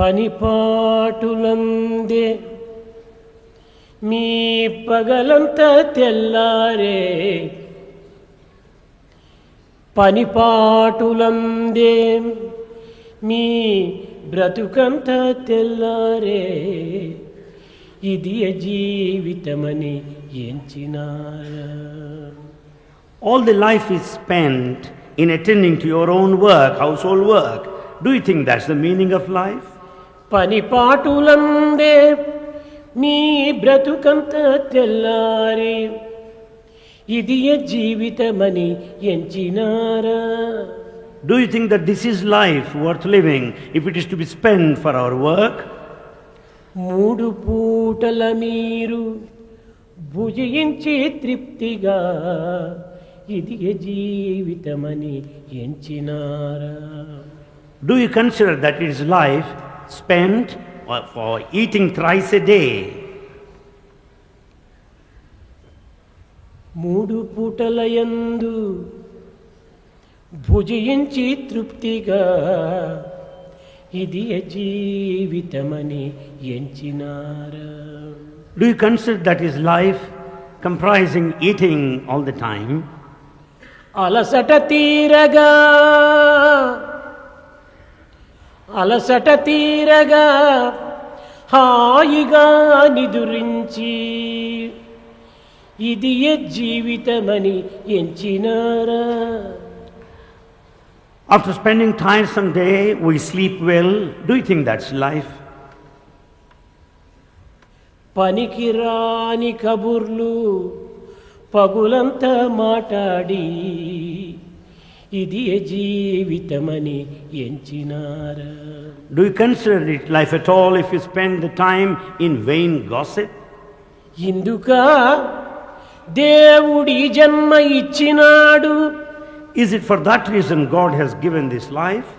పనిపాటులందే మీ పగలంతా తెల్లారే, పనిపాటులందే మీ బ్రతుకంతా తెల్లారే, ఇది జీవితమని ఎంచినారా. All the life is spent in attending to your own work, household work. Do you think that's the meaning of life? పనిపాటులందే మీ బ్రతుకంతా తెల్లారే, ఇది జీవితమని ఎంచినారా. Do you think that this is life worth living if it is to be spent for our work? మూడు పూటల మీరు భుజించి తృప్తిగా, ఇది జీవితమని ఎంచినారా. Do you consider that it is life spent for eating thrice a day? మూడు పూటల యందు భుజించి తృప్తిగా, ఇది జీవితమని ఎంచినారా. Do you consider that is life comprising eating all the time? అలసట తీరగా, అలసట తీరగా హాయిగా నిదురించి, ఇది జీవితమని ఎంచినారా. After spending tiresome day, we sleep well. Do you think that's life? పనికిరాని కబుర్లు పగులంతా మాట్లాడి, ఇది జీవితమని ఎంచినారా. Do you consider it life at all if you spend the time in vain gossip? ఇందుక దేవుడి జన్మ ఇచ్చినాడు. Is it for that reason God has given this life?